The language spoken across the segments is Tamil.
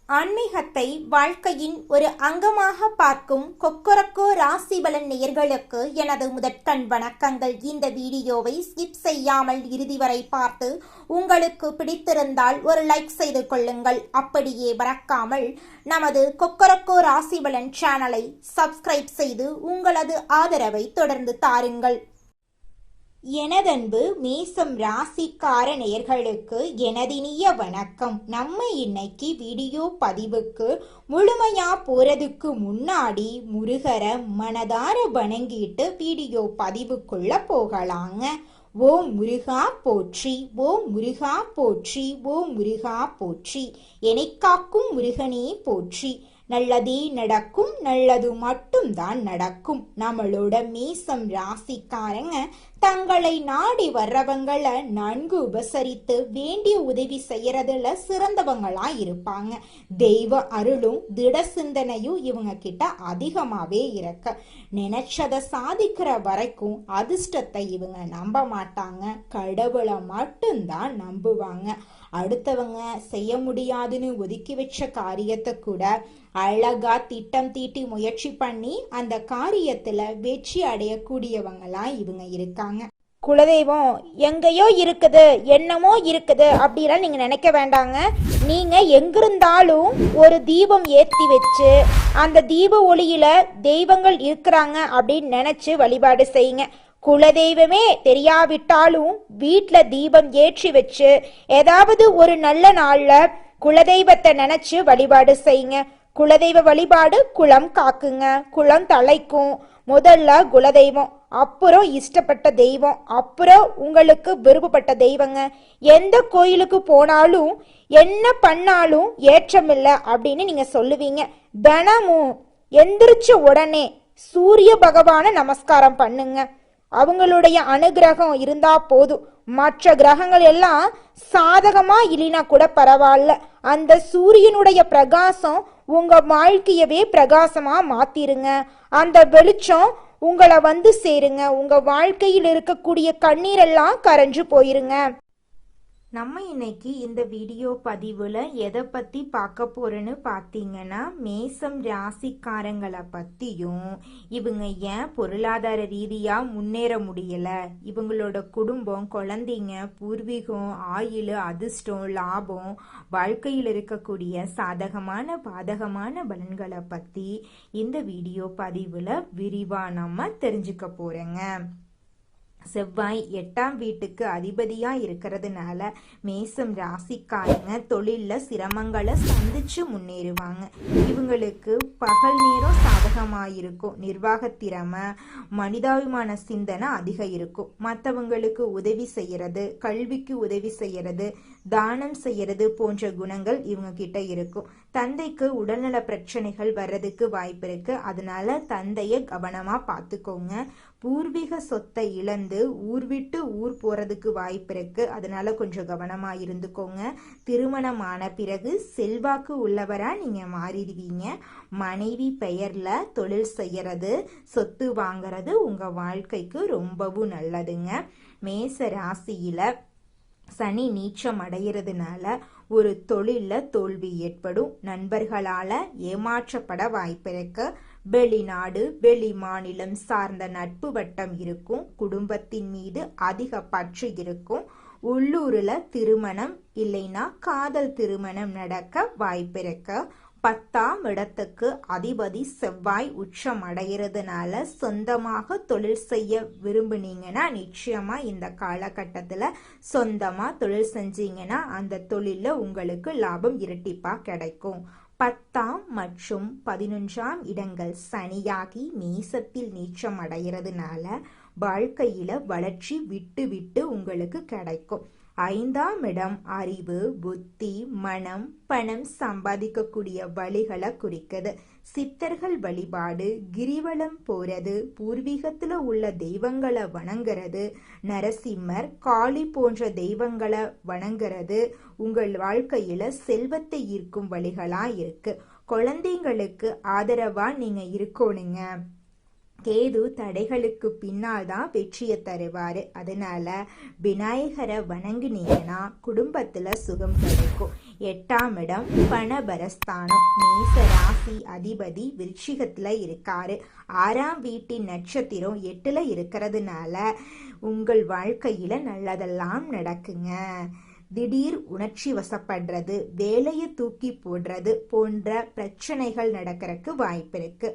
ஆன்மீகத்தை வாழ்க்கையின் ஒரு அங்கமாக பார்க்கும் கொக்கரக்கோ ராசிபலன் நேயர்களுக்கு எனது முதற்கண் வணக்கங்கள். இந்த வீடியோவை ஸ்கிப் செய்யாமல் இறுதி வரை பார்த்து உங்களுக்கு பிடித்திருந்தால் ஒரு லைக் செய்து கொள்ளுங்கள். அப்படியே மறக்காமல் நமது கொக்கரக்கோ ராசிபலன் சேனலை சப்ஸ்கிரைப் செய்து உங்களது ஆதரவை தொடர்ந்து தாருங்கள். எனதன்பு மேசம் ராசிக்கார நேயர்களுக்கு எனதினிய வணக்கம். நம்ம இன்னைக்கு வீடியோ பதிவுக்கு முழுமையா போறதுக்கு முன்னாடி முருகரை மனதார வணங்கிட்டு வீடியோ பதிவுக்குள்ள போகலாங்க. ஓம் முருகா போற்றி, ஓம் முருகா போற்றி, ஓம் முருகா போற்றி, என்னை காக்கும் முருகனே போற்றி. நல்லதே நடக்கும், நல்லது மட்டும்தான் நடக்கும். நம்மளோட மேசம் ராசிக்காரங்க தங்களை நாடி வர்றவங்களை நன்கு உபசரித்து வேண்டிய உதவி செய்யறதுல சிறந்தவங்களா இருப்பாங்க. தெய்வ அருளும் திட சிந்தனையும் இவங்க கிட்ட அதிகமாவே இருக்கு. நினைச்சதை சாதிக்கிற வரைக்கும் அதிர்ஷ்டத்தை இவங்க நம்ப மாட்டாங்க, கடவுளை மட்டும்தான் நம்புவாங்க. அடுத்தவங்க செய்ய முடியாதுன்னு ஒதுக்கி வச்ச காரியத்தை கூட அழகா திட்டம் தீட்டி முயற்சி பண்ணி அந்த காரியத்துல வெற்றி அடையக்கூடியவங்களா இவங்க இருக்காங்க. குலதெய்வம் எங்கேயோ இருக்குது, என்னமோ இருக்குது அப்படிலாம் நீங்க நினைக்க வேண்டாங்க. நீங்க எங்கிருந்தாலும் ஒரு தீபம் ஏற்றி வச்சு அந்த தீப ஒளியில தெய்வங்கள் இருக்கிறாங்க அப்படின்னு நினைச்சு வழிபாடு செய்யுங்க. குலதெய்வமே தெரியாவிட்டாலும் வீட்டுல தீபம் ஏற்றி வச்சு ஏதாவது ஒரு நல்ல நாள்ல குலதெய்வத்தை நினைச்சு வழிபாடு செய்யுங்க. குலதெய்வ வழிபாடு குலம் காக்குங்க, குலம் தலைக்கும். முதல்ல குலதெய்வம், அப்புறம் இஷ்டப்பட்ட தெய்வம், அப்புறம் உங்களுக்கு விருப்பப்பட்ட தெய்வங்க. எந்த கோயிலுக்கு போனாலும் என்ன பண்ணாலும் ஏற்றமில்லை அப்படின்னு நீங்க சொல்லுவீங்க. தினமும் எந்திரிச்ச உடனே சூரிய பகவான நமஸ்காரம் பண்ணுங்க. அவங்களுடைய அனுகிரகம் இருந்தா போதும். மற்ற கிரகங்கள் எல்லாம் சாதகமா இல்லைனா கூட பரவாயில்ல, அந்த சூரியனுடைய பிரகாசம் உங்க வாழ்க்கையவே பிரகாசமா மாத்திருங்க. அந்த வெளிச்சம் உங்களை வந்து சேருங்க. உங்க வாழ்க்கையில் இருக்கக்கூடிய கண்ணீரெல்லாம் கரைஞ்சு போயிருங்க. நம்ம இன்னைக்கு இந்த வீடியோ பதிவுல எதை பத்தி பார்க்க போறோன்னு பார்த்தீங்கன்னா, மேசம் ராசிக்காரங்களை பத்தியும் இவங்க ஏன் பொருளாதார ரீதியா முன்னேற முடியல, இவங்களோட குடும்பம், குழந்தைங்க, பூர்வீகம், ஆயுள், அதிர்ஷ்டம், லாபம், வாழ்க்கையில் இருக்கக்கூடிய சாதகமான பாதகமான பலன்களை பத்தி இந்த வீடியோ பதிவுல விரிவா நம்ம தெரிஞ்சுக்க போறோங்க. செவ்வாய் 8ஆம் வீட்டுக்கு அதிபதியா இருக்கிறதுனால மேசம் ராசிக்காரங்க தொழில்ல சிரமங்களை சந்திச்சு முன்னேறுவாங்க. இவங்களுக்கு பகல் நேரம் சாதகமா இருக்கும். நிர்வாக திறமை, மனிதாபிமான சிந்தனை அதிகம் இருக்கும். மற்றவங்களுக்கு உதவி செய்யறது, கல்விக்கு உதவி செய்யறது, தானம் செய்யறது போன்ற குணங்கள் இவங்க கிட்ட இருக்கும். தந்தைக்கு உடல்நல பிரச்சனைகள் வர்றதுக்கு வாய்ப்பு இருக்கு. அதனால தந்தைய கவனமா பார்த்துக்கோங்க. பூர்வீக சொத்தை இழந்து ஊர் விட்டு ஊர் போறதுக்கு வாய்ப்பு இருக்கு. அதனால கொஞ்சம் கவனமா இருந்துக்கோங்க. திருமணமான பிறகு செல்வாக்கு உள்ளவரா நீங்க மாறிடுவீங்க. மனைவி பெயர்ல தொழில் செய்யறது, சொத்து வாங்கறது உங்க வாழ்க்கைக்கு ரொம்பவும் நல்லதுங்க. மேச ராசியில சனி நீச்சம் அடைகிறதுனால ஒரு தொழில்ல தோல்வி ஏற்படும். நண்பர்களால ஏமாற்றப்பட வாய்ப்பிருக்கு. வெளிநாடு, வெளி மாநிலம் சார்ந்த நட்பு வட்டம் இருக்கும். குடும்பத்தின் மீது அதிக பற்று இருக்கும். உள்ளூர்ல திருமணம் இல்லைன்னா காதல் திருமணம் நடக்க வாய்ப்பிருக்கு. 10ஆம் இடத்துக்கு அதிபதி செவ்வாய் உச்சம் அடைகிறதுனால சொந்தமாக தொழில் செய்ய விரும்புனீங்கன்னா நிச்சயமா இந்த காலகட்டத்துல சொந்தமா தொழில் செஞ்சீங்கன்னா அந்த தொழில உங்களுக்கு லாபம் இரட்டிப்பா கிடைக்கும். 10ஆம் மற்றும் 11ஆம் இடங்கள் சனியாகி மேசத்தில் நீச்சம் அடைகிறதுனால வாழ்க்கையில வளர்ச்சி விட்டு விட்டு உங்களுக்கு கிடைக்கும். 5ஆம் இடம் அறிவு, புத்தி, மனம், பணம் சம்பாதிக்கக்கூடிய வழிகளை குறிக்குது. சித்தர்கள் வழிபாடு, கிரிவலம் போறது, பூர்வீகத்துல உள்ள தெய்வங்களை வணங்குறது, நரசிம்மர், காளி போன்ற தெய்வங்களை வணங்குறது உங்கள் வாழ்க்கையில செல்வத்தை ஈர்க்கும் வழிகளா இருக்கு. குழந்தைங்களுக்கு ஆதரவா நீங்க இருக்கணுங்க. கேது தடைகளுக்கு பின்னால் தான் வெற்றியை தருவாரு. அதனால விநாயகரை வணங்குனீங்கன்னா குடும்பத்துல சுகம் கிடைக்கும். 8ஆம் இடம் பணபரஸ்தானம். மேச ராசி அதிபதி விருச்சிகத்துல இருக்காரு. 6ஆம் வீட்டின் நட்சத்திரம் 8ல இருக்கிறதுனால உங்கள் வாழ்க்கையில நல்லதெல்லாம் நடக்குங்க. திடீர் உணர்ச்சி வசப்படுறது, வேலையை தூக்கி போடுறது போன்ற பிரச்சனைகள் நடக்கிறதுக்கு வாய்ப்பு இருக்கு.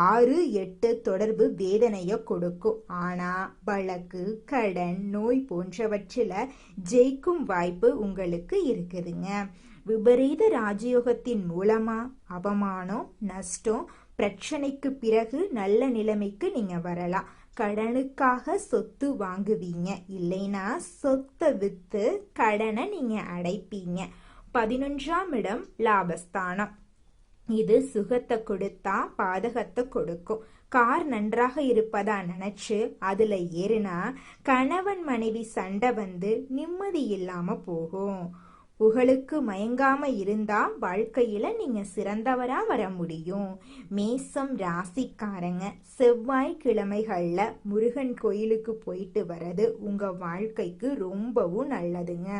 6, 8 தொடர்பு வேதனையை கொடுக்கும். ஆனா வழக்கு, கடன், நோய் போன்றவற்றில ஜெயிக்கும் வாய்ப்பு உங்களுக்கு இருக்குதுங்க. விபரீத ராஜயோகத்தின் மூலமா அவமானம், நஷ்டம், பிரச்சனைக்கு பிறகு நல்ல நிலைமைக்கு நீங்க வரலாம். கடனுக்காக சொத்து வாங்குவீங்க, இல்லைன்னா சொத்தை வித்து கடனை நீங்க அடைப்பீங்க. 11ஆம் இடம் லாபஸ்தானம். இது சுகத்தை கொடுத்தா பாதகத்தை கொடுக்கும். கார் நன்றாக இருப்பதா நினைச்சு அதுல ஏறினா கணவன் மனைவி சண்டை வந்து நிம்மதி இல்லாம போகும். புகழுக்கு மயங்காம இருந்தா வாழ்க்கையில நீங்க சிறந்தவரா வர முடியும். மேசம் ராசிக்காரங்க செவ்வாய்க்கிழமைகள்ல முருகன் கோயிலுக்கு போயிட்டு வர்றது உங்க வாழ்க்கைக்கு ரொம்பவும் நல்லதுங்க.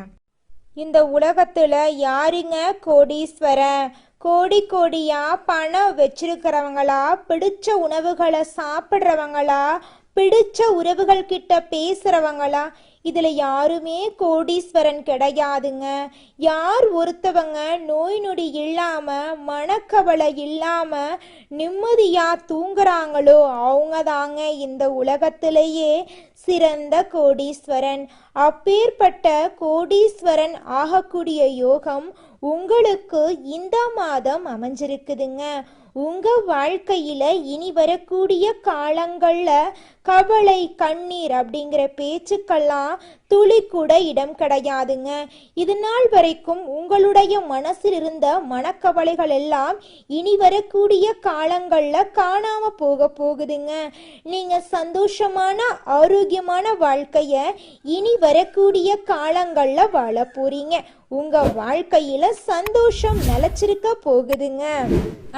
இந்த உலகத்துல யாருங்க கோடீஸ்வரன்? கோடி கோடியா பணம் வச்சிருக்கிறவங்களா, பிடிச்ச உணவுகளை சாப்பிட்றவங்களா, பிடிச்ச உறவுகள் கிட்ட பேசுறவங்களா? இதுல யாருமே கோடீஸ்வரன் கிடையாதுங்க. யார் ஒருத்தவங்க நோய் நொடி இல்லாம, மனக்கவலை இல்லாம நிம்மதியா தூங்குறாங்களோ அவங்க தாங்க இந்த உலகத்திலேயே சிறந்த கோடீஸ்வரன். அப்பேற்பட்ட கோடீஸ்வரன் ஆகக்கூடிய யோகம் உங்களுக்கு இந்த மாதம் அமைஞ்சிருக்குதுங்க. உங்க வாழ்க்கையில இனி வரக்கூடிய காலங்கள்ல கவலை, கண்ணீர் அப்படிங்கிற பேச்சுக்கெல்லாம் துளி கூட இடம் கிடையாதுங்க. இது நாள் வரைக்கும் உங்களுடைய மனசில் இருந்த மனக்கவலைகள் எல்லாம் இனி வரக்கூடிய காலங்கள்ல காணாம போகுதுங்க. நீங்க சந்தோஷமான ஆரோக்கியமான வாழ்க்கைய இனி வரக்கூடிய காலங்கள்ல வாழ போறீங்க. உங்க வாழ்க்கையில சந்தோஷம் நிலைச்சிருக்க போகுதுங்க.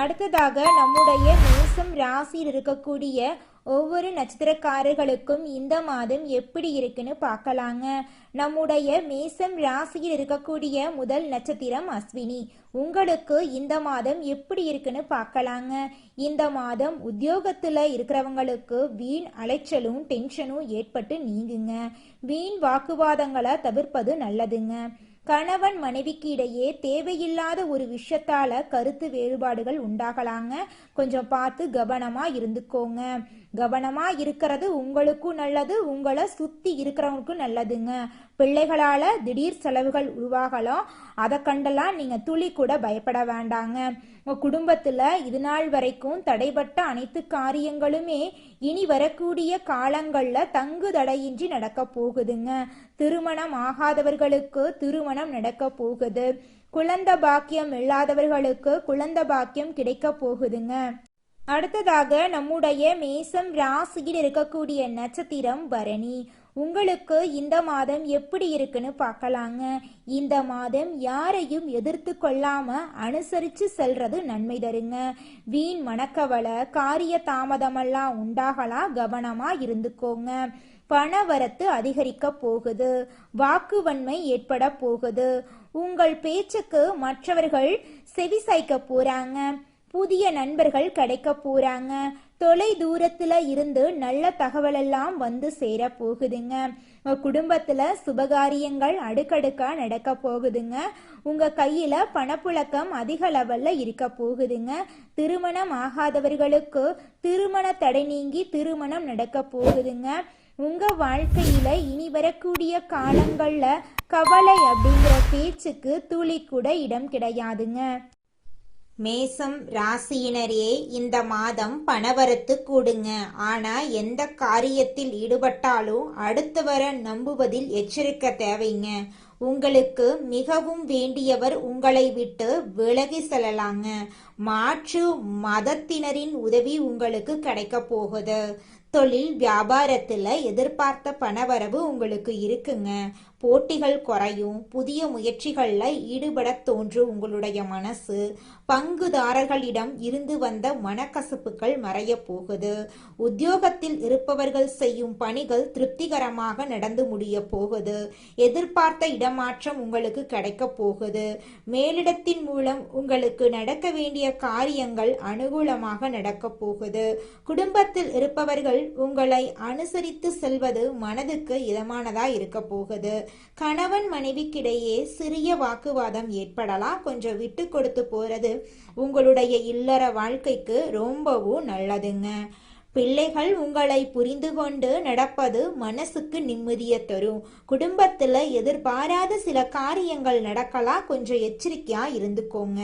அடுத்ததாக நம்முடைய மேசம் ராசியில் இருக்கக்கூடிய ஒவ்வொரு நட்சத்திரக்காரர்களுக்கும் இந்த மாதம் எப்படி இருக்குன்னு பார்க்கலாங்க. நம்முடைய மேசம் ராசியில் இருக்கக்கூடிய முதல் நட்சத்திரம் அஸ்வினி. உங்களுக்கு இந்த மாதம் எப்படி இருக்குன்னு பார்க்கலாங்க. இந்த மாதம் உத்தியோகத்துல இருக்கிறவங்களுக்கு வீண் அலைச்சலும் டென்ஷனும் ஏற்பட்டு நீங்குங்க. வீண் வாக்குவாதங்களை தவிர்ப்பது நல்லதுங்க. கணவன் மனைவிக்கு இடையே தேவையில்லாத ஒரு விஷயத்தால கருத்து வேறுபாடுகள் உண்டாகலாங்க. கொஞ்சம் பார்த்து கவனமா இருந்துக்கோங்க. கவனமா இருக்கிறது உங்களுக்கும் நல்லது, உங்களை சுத்தி இருக்கிறவங்களுக்கும் நல்லதுங்க. பிள்ளைகளால திடீர் செலவுகள் உருவாகலாம். அதை கண்டெல்லாம் நீங்க துளி கூட பயப்பட வேண்டாங்க. உங்க குடும்பத்துல இது நாள் வரைக்கும் தடைபட்ட அனைத்து காரியங்களுமே இனி வரக்கூடிய காலங்கள்ல தங்கு தடையின்றி நடக்க போகுதுங்க. திருமணம் ஆகாதவர்களுக்கு திருமணம் நடக்க போகுது. குழந்தை பாக்கியம் இல்லாதவர்களுக்கு குழந்தை பாக்கியம் கிடைக்க போகுதுங்க. அடுத்ததாக நம்முடைய மேசம் ராசியில் இருக்கக்கூடிய நட்சத்திரம் பரணி. உங்களுக்கு இந்த மாதம் எப்படி இருக்குன்னு பார்க்கலாங்க. இந்த மாதம் யாரையும் எதிர்த்து கொள்ளாம அனுசரிச்சு செல்றது நன்மை தருங்க. வீண் மனக்கவலை, காரிய தாமதமெல்லாம் உண்டாகலாம். கவனமா இருந்துக்கோங்க. பண வரத்து அதிகரிக்க போகுது. வாக்குவன்மை ஏற்பட போகுது. உங்கள் பேச்சுக்கு மற்றவர்கள் செவிசாய்க்க போறாங்க. புதிய நண்பர்கள் கிடைக்க போறாங்க. தொலை தூரத்துல இருந்து நல்ல தகவல் எல்லாம் வந்து சேர போகுதுங்க. உங்க குடும்பத்துல சுபகாரியங்கள் அடுக்கடுக்கா நடக்க போகுதுங்க. உங்க கையில பணப்புழக்கம் அதிக லெவல்ல இருக்க போகுதுங்க. திருமணம் ஆகாதவர்களுக்கு திருமண தடை நீங்கி திருமணம் நடக்க போகுதுங்க. உங்க வாழ்க்கையில இனி வரக்கூடிய காலங்கள்ல கவலை அப்படிங்கிற பேச்சுக்கு துளி கூட இடம் கிடையாதுங்க. மேசம் ராசியினரே, இந்த மாதம் பணவரத்து கூடுங்க. ஆனா எந்த காரியத்தில் ஈடுபட்டாலும் அடுத்தவரை நம்புவதில் எச்சரிக்கை தேவைங்க. உங்களுக்கு மிகவும் வேண்டியவர் உங்களை விட்டு விலகி செல்லலாங்க. மாற்று மதத்தினரின் உதவி உங்களுக்கு கிடைக்க போகுது. தொழில் வியாபாரத்துல எதிர்பார்த்த பணவரவு உங்களுக்கு இருக்குங்க. போட்டிகள் குறையும். புதிய முயற்சிகளில் ஈடுபட தோன்றும் உங்களுடைய மனசு. பங்குதாரர்களிடம் இருந்து வந்த மனக்கசப்புகள் மறைய போகுது. உத்தியோகத்தில் இருப்பவர்கள் செய்யும் பணிகள் திருப்திகரமாக நடந்து முடிய போகுது. எதிர்பார்த்த இடமாற்றம் உங்களுக்கு கிடைக்க போகுது. மேலிடத்தின் மூலம் உங்களுக்கு நடக்க வேண்டிய காரியங்கள் அனுகூலமாக நடக்க போகுது. குடும்பத்தில் இருப்பவர்கள் உங்களை அனுசரித்து செல்வது மனதுக்கு இதமானதா இருக்க போகுது. கணவன் மனைவிக்கிடையே சிறிய வாக்குவாதம் ஏற்படலாம். கொஞ்சம் விட்டு கொடுத்து போறது உங்களுடைய இல்லற வாழ்க்கைக்கு ரொம்பவும் நல்லதுங்க. பிள்ளைகள் உங்களை புரிந்து கொண்டு நடப்பது மனசுக்கு நிம்மதியை தரும். குடும்பத்துல எதிர்பாராத சில காரியங்கள் நடக்கலாம். கொஞ்சம் எச்சரிக்கையா இருந்துக்கோங்க.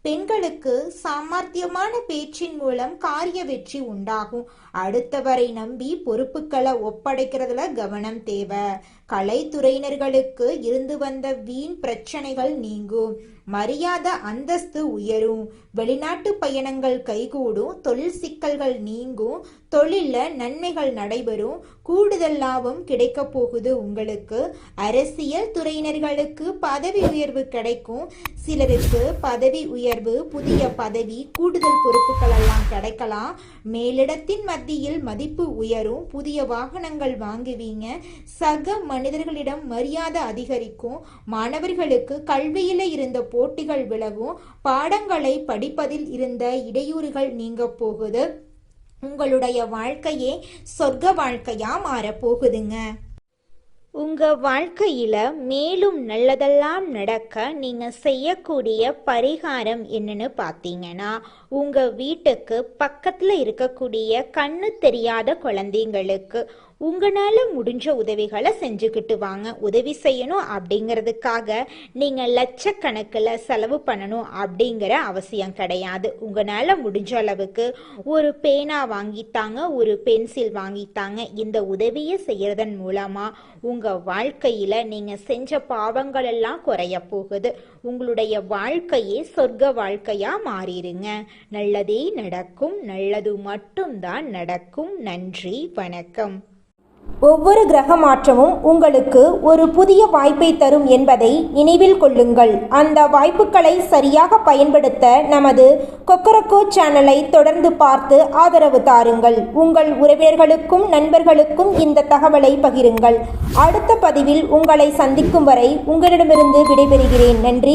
பெண்களுக்கு சாமர்த்தியமான பேச்சின் மூலம் காரிய வெற்றி உண்டாகும். அடுத்தவரை நம்பி பொறுப்புகளை ஒப்படைக்கிறதுல கவனம் தேவை. கலைத்துறையினர்களுக்கு இருந்து வந்த வீண் பிரச்சனைகள் நீங்கும். மரியாதை அந்தஸ்து உயரும். வெளிநாட்டு பயணங்கள் கைகூடும். தொழில் சிக்கல்கள் நீங்கும். தொழில நன்மைகள் நடைபெறும். கூடுதல் லாபம் கிடைக்க போகுது உங்களுக்கு. அரசியல் துறையினர்களுக்கு பதவி உயர்வு கிடைக்கும். சிலருக்கு பதவி உயர்வு, புதிய பதவி, கூடுதல் பொறுப்புகள் எல்லாம் கிடைக்கலாம். மேலிடத்தின் மத்தியில் மதிப்பு உயரும். புதிய வாகனங்கள் வாங்குவீங்க. சக மனிதர்களிடம் மரியாதை அதிகரிக்கும். மாணவர்களுக்கு கல்வியில இருந்த போட்டிகள் விலகும். பாடங்களை படிப்பதில் இருந்த இடையூறுகள் நீங்க போகுது. உங்களுடைய வாழ்க்கையே சொர்க்க வாழ்க்கையா மாறப்போகுதுங்க. உங்க வாழ்க்கையில மேலும் நல்லதெல்லாம் நடக்க நீங்க செய்யக்கூடிய பரிகாரம் என்னன்னு பார்த்தீங்கன்னா, உங்க வீட்டுக்கு பக்கத்துல இருக்கக்கூடிய கண்ணு தெரியாத குழந்தைங்களுக்கு உங்களால முடிஞ்ச உதவிகளை செஞ்சுக்கிட்டு வாங்க. உதவி செய்யணும் அப்படிங்கிறதுக்காக நீங்க லட்சக்கணக்கில் செலவு பண்ணணும் அப்படிங்கிற அவசியம் கிடையாது. உங்களால முடிஞ்ச அளவுக்கு ஒரு பேனா வாங்கித்தாங்க, ஒரு பென்சில் வாங்கித்தாங்க. இந்த உதவியை செய்யறதன் மூலமா உங்க வாழ்க்கையில நீங்க செஞ்ச பாவங்கள் எல்லாம் குறைய போகுது. உங்களுடைய வாழ்க்கையே சொர்க்க வாழ்க்கையா மாறிடுங்க. நல்லதே நடக்கும். நல்லது மட்டும்தான் நடக்கும். நன்றி, வணக்கம். ஒவ்வொரு கிரக மாற்றமும் உங்களுக்கு ஒரு புதிய வாய்ப்பை தரும் என்பதை நினைவில் கொள்ளுங்கள். அந்த வாய்ப்புகளை சரியாக பயன்படுத்த நமது கொக்கரக்கோ சேனலை தொடர்ந்து பார்த்து ஆதரவு தாருங்கள். உங்கள் உறவினர்களுக்கும் நண்பர்களுக்கும் இந்த தகவலை பகிருங்கள். அடுத்த பதிவில் உங்களை சந்திக்கும் வரை உங்களிடமிருந்து விடைபெறுகிறேன். நன்றி.